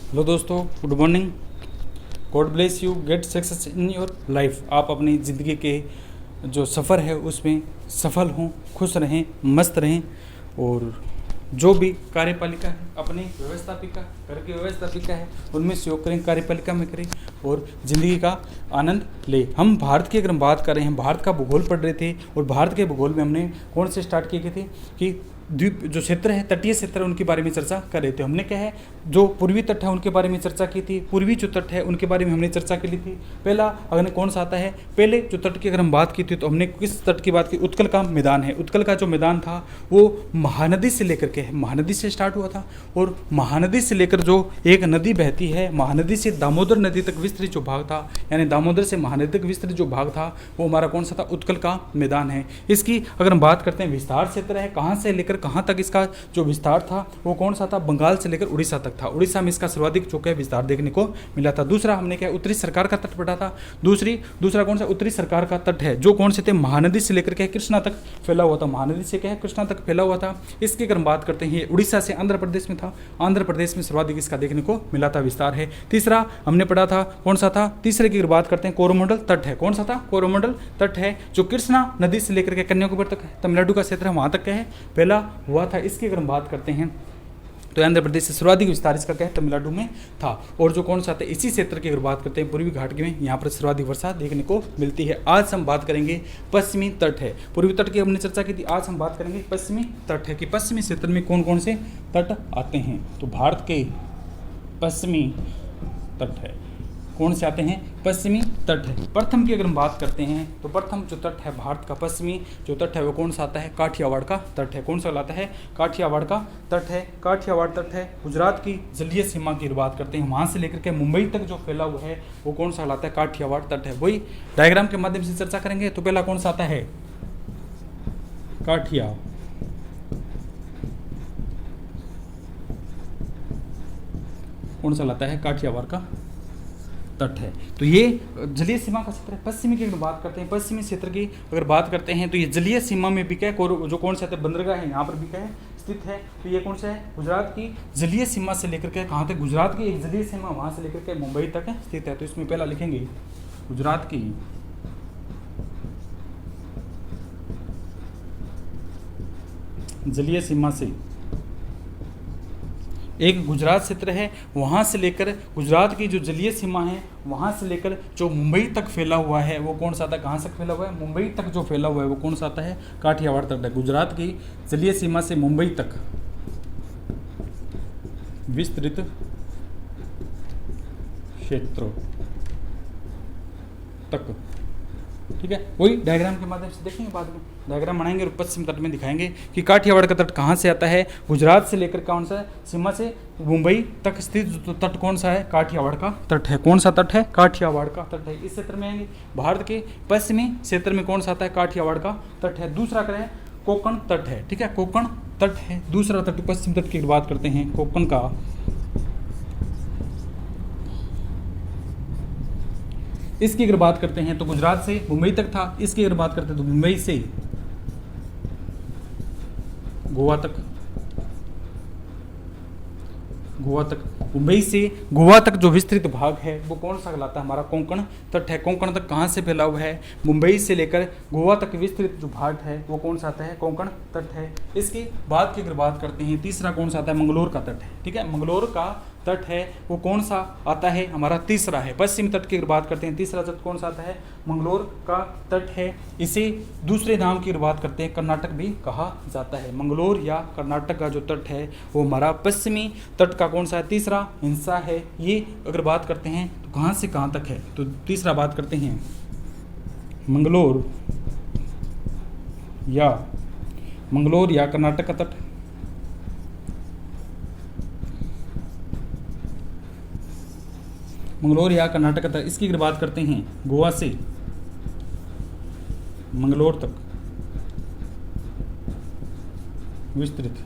Hello दोस्तों, good morning. God bless you, get success in your life. आप अपनी ज़िंदगी के जो सफ़र है उसमें सफल हों, खुश रहें, मस्त रहें और जो भी कार्यपालिका है, अपनी व्यवस्थापिका, घर की व्यवस्थापिका है, उनमें सहयोग करें, कार्यपालिका में करें और ज़िंदगी का आनंद ले। हम भारत की अगर हम बात कर रहे हैं, भारत का भूगोल पढ़ रहे थे और भारत के भूगोल में हमने कौन से स्टार्ट किए थे कि द्वीप जो क्षेत्र है, तटीय क्षेत्र है, उनके बारे में चर्चा कर रहे थे। हमने क्या है, जो पूर्वी तट है उनके बारे में चर्चा की थी, पूर्वी जो तट है उनके बारे में हमने चर्चा की ली थी। पहला अगर कौन सा आता है, पहले जो तट की अगर हम बात की थी तो हमने किस तट की बात की, उत्कल का मैदान है। उत्कल का जो मैदान था वो महानदी से लेकर के, महानदी से स्टार्ट हुआ था और महानदी से लेकर जो एक नदी बहती है, महानदी से दामोदर नदी तक विस्तृत जो भाग था, यानी दामोदर से महानदी तक विस्तृत जो भाग था वो हमारा कौन सा था, उत्कल का मैदान है। इसकी अगर हम बात करते हैं, विस्तार क्षेत्र है, कहाँ से लेकर कहाँ तक इसका जो विस्तार था वो कौन सा था, बंगाल से लेकर उड़ीसा तक था। उड़ीसा में इसका सर्वाधिक जो है विस्तार देखने को मिला था। दूसरा हमने क्या, उत्तरी सरकार का तट पढ़ा था। दूसरा कौन सा, उत्तरी सरकार का तट है, जो कौन से थे, महानदी से लेकर के कृष्णा तक फैला हुआ था। महानदी से क्या है, कृष्णा तक फैला हुआ था। इसकी अगर हम बात करते हैं, उड़ीसा से आंध्र प्रदेश में था, आंध्र प्रदेश में सर्वाधिक इसका देखने को मिला था विस्तार है। तीसरा हमने पढ़ा था, कौन सा था, तीसरे की अगर बात करते हैं, कोरोमंडल तट है। कौन सा था, कोरोमंडल तट है, जो कृष्णा नदी से लेकर के कन्याकुमारी तक है, तमिलनाडु का क्षेत्र है, वहां तक क्या है, फैला हुआ था। इसकी अगर हम बात करते हैं तो आंध्र प्रदेश से सर्वाधिक विस्तार इसका क्या है, तमिलनाडु में था। और जो कौन सा था, इसी क्षेत्र की अगर बात करते हैं, पूर्वी घाट में, यहाँ पर सर्वाधिक वर्षा देखने को मिलती है। आज हम बात करेंगे पश्चिमी तट है। पूर्वी तट की हमने चर्चा की थी, आज हम बात करेंगे पश्चिमी तट है कि पश्चिमी क्षेत्र में कौन कौन से तट आते हैं। तो भारत के पश्चिमी तट है, कौन से आते हैं, पश्चिमी तट है। प्रथम की अगर हम बात करते हैं तो प्रथम जो तट है भारत का पश्चिमी जो तट है वो कौन सा आता है, काठियावाड़ का तट है। कौन सा लाता है, काठियावाड़ का तट है। काठियावाड़ तट है, गुजरात की जलीय सीमा की बात करते हैं, वहाँ से लेकर के मुंबई तक जो फैला हुआ है वो कौन सा लाता है, काठियावाड़ तट है। वही डायग्राम के माध्यम से चर्चा करेंगे। तो पहला कौन सा आता है, काठिया, कौन सा लाता है, काठियावाड़ का तट है। तो ये जलीय सीमा का क्षेत्र है। पश्चिमी की अगर बात करते हैं, पश्चिमी क्षेत्र की अगर बात करते हैं तो ये जलीय सीमा में भी क्या है, जो कौन सा बंदरगाह है यहाँ पर भी क्या है, स्थित है। तो ये कौन सा है, गुजरात की जलीय सीमा से लेकर के कहाँ तक, गुजरात की एक जलीय सीमा वहाँ से लेकर के मुंबई तक स्थित है। तो इसमें पहला लिखेंगे गुजरात की जलीय सीमा से, एक गुजरात क्षेत्र है, वहाँ से लेकर गुजरात की जो जलीय सीमा है वहाँ से लेकर जो मुंबई तक फैला हुआ है वो कौन सा था, कहाँ तक फैला हुआ है, मुंबई तक जो फैला हुआ है वो कौन सा आता है, काठियावाड़ तट है। गुजरात की जलीय सीमा से मुंबई तक विस्तृत क्षेत्र तक, ठीक है। वही डायग्राम के माध्यम से देखेंगे, बाद में डायग्राम बनाएंगे और पश्चिम तट में दिखाएंगे कि काठियावाड़ का तट कहाँ से आता है, गुजरात से लेकर कौन सा सीमा से मुंबई तक स्थित जो तट कौन सा है, काठियावाड़ का तट है। कौन सा तट है, काठियावाड़ का तट है। इस क्षेत्र में आएंगे, भारत के पश्चिमी क्षेत्र में कौन सा आता है, काठियावाड़ का तट है। दूसरा क्या है, कोंकण तट है, ठीक है, कोंकण तट है दूसरा तट। पश्चिम तट की बात करते हैं, कोंकण का, इसकी अगर बात करते हैं तो गुजरात से मुंबई तक था। इसकी अगर बात करते हैं तो मुंबई से गोवा तक, मुंबई से गोवा तक जो विस्तृत भाग है वो कौन सा कहलाता है, हमारा कोंकण तट है। कोंकण तक कहाँ से फैला हुआ है, मुंबई से लेकर गोवा तक विस्तृत जो भाग है वो कौन सा आता है, कोंकण तट है। इसके बाद की अगर बात करते हैं, तीसरा कौन सा आता है, मंगलोर का तट है, ठीक है। मंगलोर का तट है वो कौन सा आता है, हमारा तीसरा है। पश्चिम तट की अगर बात करते हैं, तीसरा तट कौन सा आता है, मंगलोर का तट है। इसे दूसरे नाम की अगर बात करते हैं, कर्नाटक भी कहा जाता है। मंगलोर या कर्नाटक का जो तट है वो हमारा पश्चिमी तट का कौन सा है, तीसरा हिस्सा है। ये अगर बात करते हैं तो कहाँ से कहाँ तक है, तो तीसरा बात करते हैं मंगलोर या कर्नाटक का तट, मंगलोर या कर्नाटक तक। इसकी अगर बात करते हैं, गोवा से मंगलोर तक विस्तृत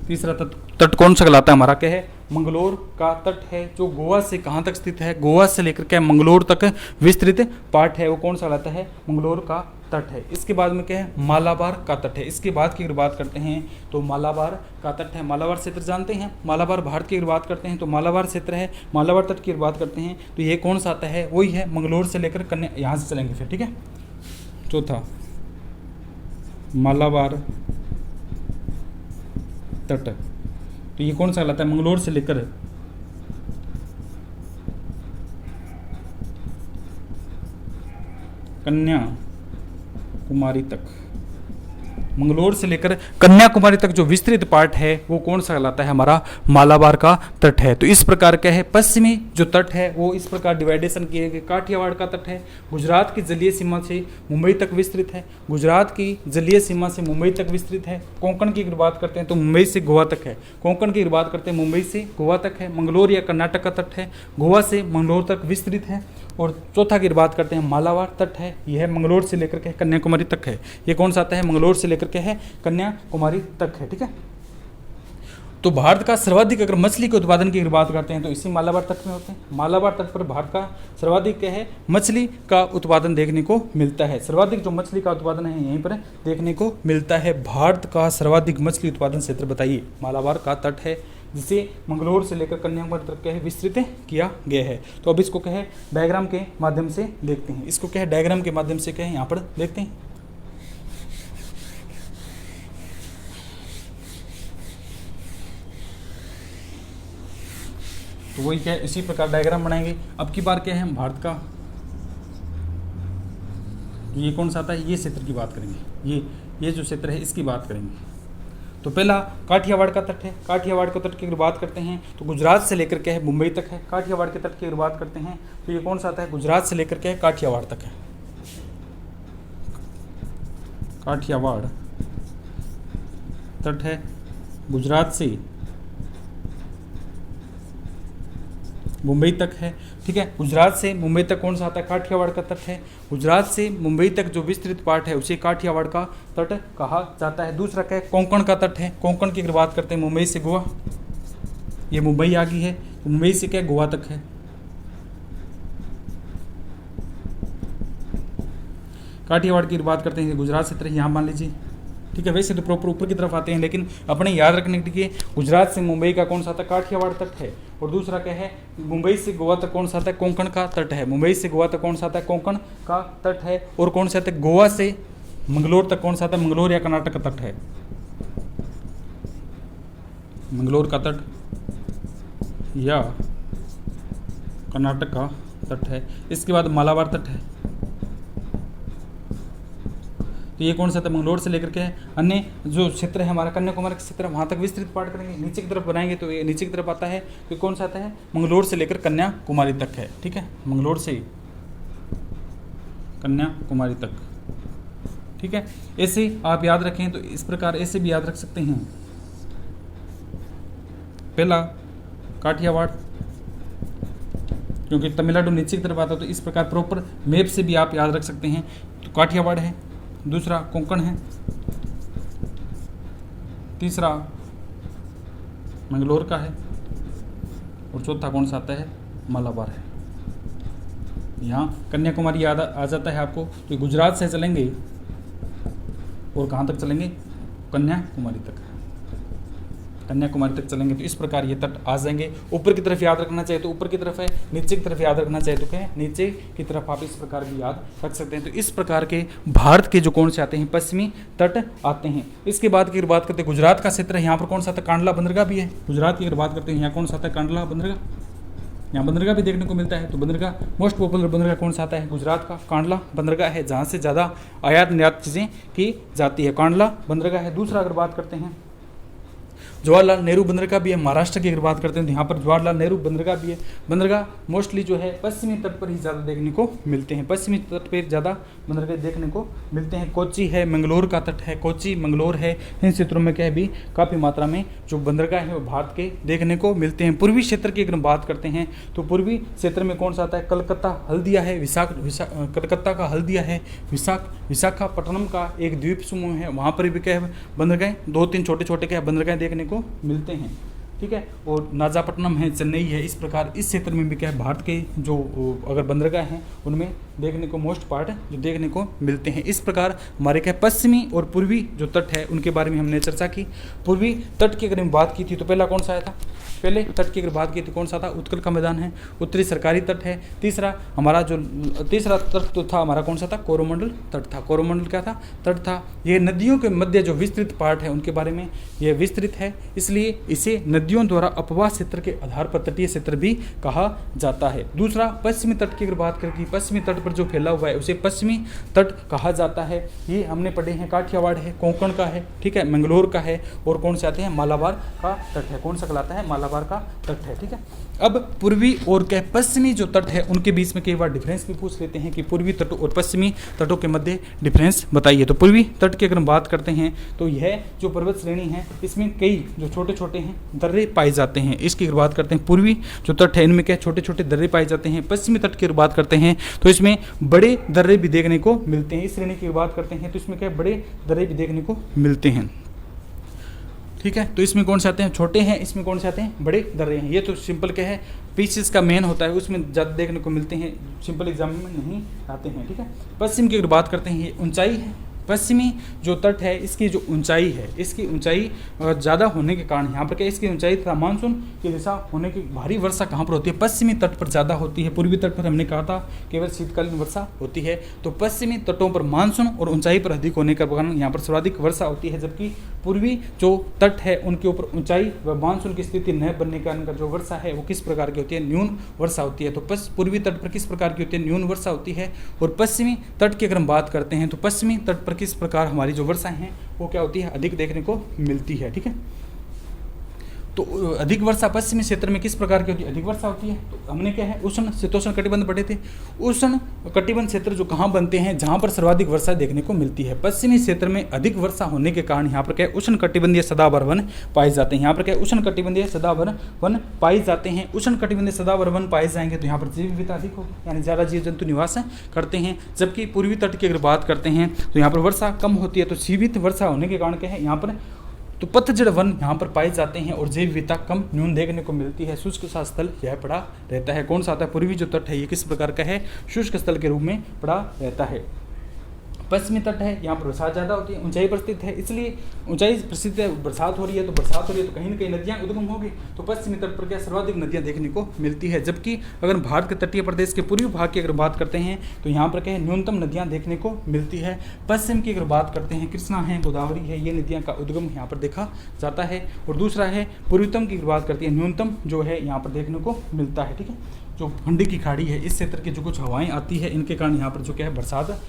तीसरा तट कौन सा कहलाता है, हमारा क्या है, मंगलोर का तट है। जो गोवा से कहाँ तक स्थित है, गोवा से लेकर के मंगलोर तक विस्तृत पार्ट है वो कौन सा कहलाता है, मंगलोर का तट है। इसके बाद में क्या है, मालाबार का तट है। इसके बाद की अगर बात करते हैं तो मालाबार का तट है। मालाबार क्षेत्र जानते हैं, मालाबार भारत की अगर बात करते हैं तो मालाबार क्षेत्र है। मालाबार तट की अगर बात करते हैं तो ये कौन सा आता है, वही है मंगलोर से लेकर कन्या, यहाँ से चलेंगे फिर, ठीक है। चौथा मालाबार तट, तो ये कौन सा कहलाता है, मंगलोर से लेकर कन्याकुमारी तक। मंगलोर से लेकर कन्याकुमारी तक जो विस्तृत पार्ट है वो कौन सा कहलाता है, हमारा मालाबार का तट है। तो इस प्रकार क्या है, पश्चिमी जो तट है वो इस प्रकार डिवाइडेशन किए गए। काठियावाड़ का तट है, गुजरात की जलीय सीमा से मुंबई तक विस्तृत है। गुजरात की जलीय सीमा से मुंबई तक विस्तृत है। कोंकण की अगर बात करते हैं तो मुंबई से गोवा तक है। कोंकण की अगर बात करते हैं मुंबई से गोवा तक है। मंगलोर या कर्नाटक का तट है, गोवा से मंगलोर तक विस्तृत है। और चौथा की बात करते हैं मालाबार तट है, यह है मंगलोर से लेकर के कन्याकुमारी तक है। ये कौन सा आता है, मंगलोर से लेकर के है कन्याकुमारी तक है, ठीक है। तो भारत का सर्वाधिक अगर मछली के उत्पादन की अगर बात करते हैं तो इसी मालाबार तट में होते हैं। मालाबार तट पर भारत का सर्वाधिक क्या है, मछली का उत्पादन देखने को मिलता है। सर्वाधिक जो मछली का उत्पादन है यहीं पर देखने को मिलता है। भारत का सर्वाधिक मछली उत्पादन क्षेत्र बताइए, मालाबार का तट है, जिसे मंगलोर से लेकर कन्याकुमारी तक क्या है विस्तृत किया गया है। तो अब इसको क्या है डायग्राम के माध्यम से देखते हैं। इसको क्या है डायग्राम के माध्यम से क्या है यहाँ पर देखते हैं। तो वही क्या है, इसी प्रकार डायग्राम बनाएंगे। अब की बार क्या है, हम भारत का ये कौन सा आता है, ये क्षेत्र की बात करेंगे। ये जो क्षेत्र है इसकी बात करेंगे। तो पहला काठियावाड़ का तट है। काठियावाड़ का तट की अगर बात करते हैं तो गुजरात से लेकर क्या है मुंबई तक है। काठियावाड़ के तट की अगर बात करते हैं तो ये कौन सा आता है, गुजरात से लेकर क्या है काठियावाड़ तक है। काठियावाड़ तट है, गुजरात से मुंबई तक है, ठीक है। गुजरात से मुंबई तक कौन सा आता है, काठियावाड़ का तट है। गुजरात से मुंबई तक जो विस्तृत पार्ट है उसे काठियावाड़ का तट कहा जाता है। दूसरा क्या है, कोंकण का तट है। कोंकण की अगर बात करते हैं मुंबई से गोवा, ये मुंबई आ गई है, तो मुंबई से क्या गोवा तक है। काठियावाड़ की बात करते हैं गुजरात से तरह यहाँ मान लीजिए, ठीक है। वैसे तो प्रॉपर ऊपर की तरफ आते हैं, लेकिन अपने याद रखने के लिए गुजरात से मुंबई का कौन सा था, काठियावाड़ तट है। और दूसरा क्या है, मुंबई से गोवा तक कौन सा था, कोंकण का तट है। मुंबई से गोवा तक कौन सा था, कोंकण का तट है। और कौन सा था, गोवा से मंगलोर तक कौन सा था, मंगलोर या कर्नाटक का तट है। मंगलोर का तट या कर्नाटक का तट है। इसके बाद मालाबार तट है, तो ये कौन सा था, मंगलोर से लेकर के है। अन्य जो क्षेत्र है हमारा कन्याकुमारी का क्षेत्र, वहाँ तक विस्तृत पार्ट करेंगे। नीचे की तरफ बनाएंगे तो ये नीचे की तरफ आता है, तो कौन सा आता है, मंगलोर से लेकर कन्याकुमारी तक है, ठीक है। मंगलोर से कन्याकुमारी तक, ठीक है। ऐसे आप याद रखें तो इस प्रकार ऐसे भी याद रख सकते हैं। पहला काठियावाड़, क्योंकि तमिलनाडु नीचे की तरफ आता है, तो इस प्रकार प्रॉपर मैप से भी आप याद रख सकते हैं। तो काठियावाड़ है, दूसरा कोंकण है, तीसरा मंगलोर का है, और चौथा कौन सा आता है, मालाबार है। यहाँ कन्याकुमारी याद आ जाता है आपको, तो गुजरात से चलेंगे और कहाँ तक चलेंगे, कन्याकुमारी तक। कन्याकुमारी तक चलेंगे तो इस प्रकार ये तट आ जाएंगे। ऊपर की तरफ याद रखना चाहिए तो ऊपर की तरफ है, नीचे की तरफ याद रखना चाहिए तो क्या है, नीचे की तरफ आप इस प्रकार भी याद रख सकते हैं। तो इस प्रकार के भारत के जो कौन से आते हैं, पश्चिमी तट आते हैं। इसके बाद की अगर बात करते हैं गुजरात का क्षेत्र है, यहाँ पर कौन सा था, कांडला बंदरगाह भी है। गुजरात की अगर बात करते हैं यहाँ कौन सा था, कांडला बंदरगाह, यहाँ बंदरगाह भी देखने को मिलता है। तो बंदरगाह मोस्ट पॉपुलर बंदरगाह कौन सा आता है, गुजरात का कांडला बंदरगाह है, जहाँ से ज़्यादा आयात निर्यात चीज़ें की जाती है, कांडला बंदरगाह है। दूसरा अगर बात करते हैं जवाहरलाल नेहरू बंदरगाह भी है। महाराष्ट्र की अगर बात करते हैं तो यहाँ पर जवाहरलाल नेहरू बंदरगाह भी है। बंदरगाह मोस्टली जो है पश्चिमी तट पर ही ज़्यादा देखने को मिलते हैं, पश्चिमी तट पर ज़्यादा बंदरगाह देखने को मिलते हैं। कोच्चि है, मंगलोर का तट है, कोच्चि मंगलोर है। इन क्षेत्रों में क्या है भी काफ़ी मात्रा में जो बंदरगाह है वो भारत के देखने को मिलते हैं। पूर्वी क्षेत्र की अगर बात करते हैं तो पूर्वी क्षेत्र में कौन सा आता है, कलकत्ता हल्दिया है, कलकत्ता का हल्दिया है, विशाखापट्टनम का एक द्वीप समूह है, वहाँ पर भी क्या है बंदरगाह, 2-3 छोटे छोटे क्या बंदरगाह देखने को मिलते हैं, ठीक है। और नाजापट्टनम है, चेन्नई है। इस प्रकार इस क्षेत्र में भी क्या है भारत के जो अगर बंदरगाह हैं उनमें देखने को मोस्ट पार्ट जो देखने को मिलते हैं। इस प्रकार हमारे क्या पश्चिमी और पूर्वी जो तट है उनके बारे में हमने चर्चा की। पूर्वी तट की अगर हम बात की थी तो पहला कौन सा आया था, पहले तट की अगर बात की थी कौन सा था, उत्कल का मैदान है। उत्तरी सरकारी तट है। तीसरा हमारा जो तीसरा तट तो था हमारा कौन सा था, कोरोमंडल तट था। कोरोमंडल क्या था, तट था। ये नदियों के मध्य जो विस्तृत पार्ट है उनके बारे में यह विस्तृत है, इसलिए इसे नदियों द्वारा अपवास क्षेत्र के आधार पर तटीय क्षेत्र भी कहा जाता है। दूसरा पश्चिमी तट की अगर बात करें, पश्चिमी तट पर जो फैला हुआ है उसे पश्चिमी तट कहा जाता है। ये हमने पढ़े हैं, काठियावाड़ है, कोंकण का है, ठीक है, मंगलोर का है, और कौन से आते हैं, मालाबार का तट है। कौन सा कहलाता है, मालाबार का तट है, ठीक है। अब पूर्वी और क्या पश्चिमी जो तट है उनके बीच में कई बार डिफरेंस भी पूछ लेते हैं कि पूर्वी तटों और पश्चिमी तटों के मध्य डिफरेंस बताइए। तो पूर्वी तट की अगर हम बात करते हैं तो यह जो पर्वत श्रेणी है इसमें कई जो छोटे छोटे हैं दर्रे पाए जाते हैं। इसकी अगर बात करते हैं पूर्वी जो तट है इनमें क्या छोटे छोटे दर्रे पाए जाते हैं। पश्चिमी तट की अगर बात करते हैं तो इसमें बड़े दर्रे भी देखने को मिलते हैं। इस श्रेणी की बात करते हैं तो इसमें क्या बड़े दर्रे भी देखने को मिलते हैं, ठीक है। तो इसमें कौन से आते हैं, छोटे हैं, इसमें कौन से आते हैं, बड़े दर्रे हैं। ये तो सिंपल क्या है, पीसेस का मेन होता है उसमें ज़्यादा देखने को मिलते हैं, सिंपल एग्जाम में नहीं आते हैं, ठीक है। पश्चिम की अगर बात करते हैं, ये ऊंचाई है। पश्चिमी जो तट है इसकी जो ऊंचाई है, इसकी ऊंचाई ज़्यादा होने के कारण यहाँ पर क्या इसकी ऊंचाई तथा मानसून की दिशा होने की भारी वर्षा कहाँ पर होती है, पश्चिमी तट पर ज़्यादा होती है। पूर्वी तट पर हमने कहा था केवल शीतकालीन वर्षा होती है। तो पश्चिमी तटों पर मानसून और ऊंचाई पर अधिक होने के कारण यहाँ पर सर्वाधिक वर्षा होती है, जबकि पूर्वी जो तट है उनके ऊपर ऊंचाई व मानसून की स्थिति न बनने के कारण जो वर्षा है वो किस प्रकार की होती है, न्यून वर्षा होती है। तो पूर्वी तट पर किस प्रकार की होती है, न्यून वर्षा होती है। और पश्चिमी तट की अगर हम बात करते हैं तो पश्चिमी तट पर किस प्रकार हमारी जो वर्षा है वो क्या होती है, अधिक देखने को मिलती है, ठीक है। तो अधिक वर्षा पश्चिमी क्षेत्र में किस प्रकार की होती है, अधिक वर्षा होती है। तो हमने क्या है उष्ण शीतोष्ण कटिबंध पढ़े थे। उष्ण कटिबंध क्षेत्र जो कहाँ बनते हैं, जहाँ पर सर्वाधिक वर्षा देखने को मिलती है। पश्चिमी क्षेत्र में अधिक वर्षा होने के कारण यहाँ पर क्या उष्ण कटिबंधीय सदाबहार वन पाए जाते हैं। यहाँ पर क्या उष्ण कटिबंधीय सदाबहार वन पाए जाते हैं। उष्ण कटिबंधीय सदाबहार वन पाए जाएंगे तो यहाँ पर जैव विविधता अधिक होगी, यानी ज़्यादा जीव जंतु निवास करते हैं। जबकि पूर्वी तट की अगर बात करते हैं तो यहाँ पर वर्षा कम होती है। तो सीमित वर्षा होने के कारण क्या है, यहाँ पर तो पतझड़ वन यहाँ पर पाए जाते हैं और जैव विविधता कम न्यून देखने को मिलती है। शुष्क सा स्थल यह पड़ा रहता है। कौन सा आता है, पूर्वी जो तट है ये किस प्रकार का है, शुष्क स्थल के रूप में पड़ा रहता है। पश्चिमी तट है, यहाँ पर बरसात ज़्यादा होती है, ऊंचाई पर स्थित है, इसलिए ऊंचाई पर स्थित है, बरसात हो रही है तो कहीं न कहीं नदियाँ उद्गम होगी। तो पश्चिमी तट पर क्या सर्वाधिक नदियाँ देखने को मिलती है। जबकि अगर भारत के तटीय प्रदेश के पूर्वी भाग की अगर बात करते हैं तो यहाँ पर क्या है, न्यूनतम नदियाँ देखने को मिलती है। पश्चिम की अगर बात करते हैं, कृष्णा है, गोदावरी है, ये नदियाँ का उद्गम यहाँ पर देखा जाता है। और दूसरा है पूर्वतम की बात करती है, न्यूनतम जो है यहाँ पर देखने को मिलता है, ठीक है। जो ठंडी की खाड़ी है इस क्षेत्र की जो कुछ हवाएं आती है इनके कारण यहाँ पर जो क्या है बरसात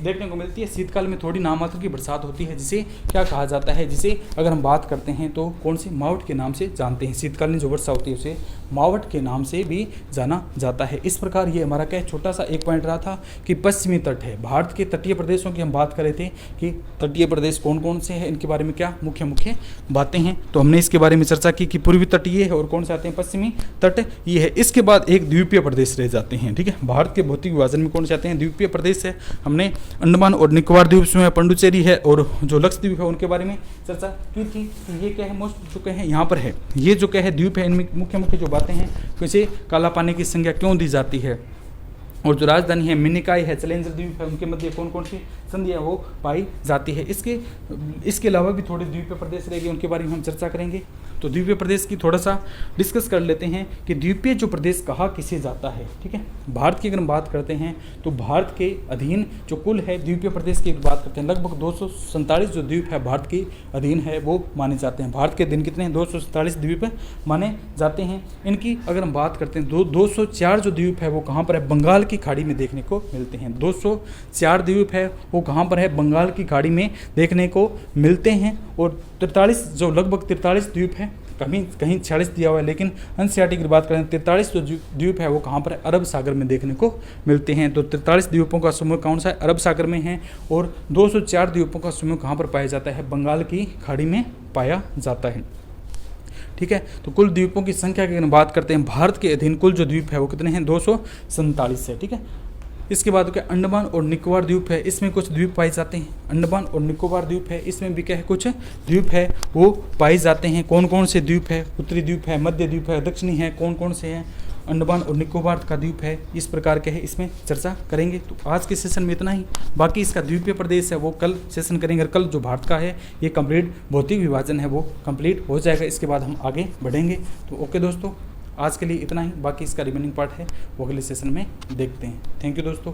देखने को मिलती है। शीतकाल में थोड़ी नामात्र की बरसात होती है, जिसे क्या कहा जाता है, जिसे अगर हम बात करते हैं तो कौन सी, मावट के नाम से जानते हैं। शीतकालीन जो वर्षा होती है उसे मावट के नाम से भी जाना जाता है। इस प्रकार ये हमारा क्या छोटा सा एक पॉइंट रहा था कि पश्चिमी तट है। भारत के तटीय प्रदेशों की हम बात कर रहे थे कि तटीय प्रदेश कौन कौन से हैं, इनके बारे में क्या मुख्य मुख्य बातें हैं। तो हमने इसके बारे में चर्चा की कि पूर्वी तट ये है और कौन से आते हैं, पश्चिमी तट ये है। इसके बाद एक द्वीपीय प्रदेश रह जाते हैं, ठीक है। भारत के भौतिक विभाजन में कौन से आते हैं, द्वीपीय प्रदेश है। हमने अंडमान और निकोबार द्वीप समूह है, पुडुचेरी है और जो लक्षद्वीप है उनके बारे में चर्चा की थी। तो ये क्या है, मोस्ट जो क्या है यहाँ पर है, ये जो क्या है द्वीप है, इनमें मुख्य मुख्य जो बातें हैं, कैसे काला पानी की संज्ञा क्यों दी जाती है, और जो राजधानी है मिनिकॉय है, चैलेंजर द्वीप है, उनके मध्य कौन कौन सी संधियाँ वो पाई जाती है। इसके अलावा भी थोड़े द्वीपीय प्रदेश रहेंगे, उनके बारे में हम चर्चा करेंगे। तो द्वीपीय प्रदेश की थोड़ा सा डिस्कस कर लेते हैं कि द्वीपीय जो प्रदेश कहा किसे जाता है, ठीक है। भारत की अगर हम बात करते हैं तो भारत के अधीन जो कुल है द्वीपीय प्रदेश की बात करते हैं, लगभग 247 जो द्वीप है भारत के अधीन है वो माने जाते हैं। भारत के अधीन कितने हैं, 247 द्वीप माने जाते हैं। इनकी अगर हम बात करते हैं 204 जो द्वीप है वो कहाँ पर है, बंगाल की खाड़ी में देखने को मिलते हैं। 204 द्वीप है वो कहाँ पर है, बंगाल की खाड़ी में देखने को मिलते हैं। और 43 जो लगभग 43 द्वीप है, कहीं 46 दिया हुआ है, लेकिन एनसीईआरटी की बात करें 43 जो द्वीप है वो कहाँ पर है, अरब सागर में देखने को मिलते हैं। तो 43 द्वीपों का समूह कौन सा है, अरब सागर में है। और 204 द्वीपों का समूह कहाँ पर पाया जाता है, बंगाल की खाड़ी में पाया जाता है, ठीक है। तो कुल द्वीपों की संख्या की अगर बात करते हैं, भारत के अधीन कुल जो द्वीप है वो कितने हैं, 247 है, ठीक है। इसके बाद क्या अंडमान और निकोबार द्वीप है, इसमें कुछ द्वीप पाए जाते हैं। अंडमान और निकोबार द्वीप है, इसमें भी क्या है, कुछ द्वीप है वो पाए जाते हैं। कौन कौन से द्वीप है, उत्तरी द्वीप है, मध्य द्वीप है, दक्षिणी है, कौन कौन से हैं अंडमान और निकोबार का द्वीप है, इस प्रकार के है, इसमें चर्चा करेंगे। तो आज के सेशन में इतना ही। बाकी इसका द्वीपीय प्रदेश है वो कल सेशन करेंगे। कल जो भारत का है ये कंप्लीट भौतिक विभाजन है वो कंप्लीट हो जाएगा, इसके बाद हम आगे बढ़ेंगे। तो ओके दोस्तों, आज के लिए इतना ही। बाकी इसका रिमेनिंग पार्ट है वो अगले सेशन में देखते हैं। थैंक यू दोस्तों।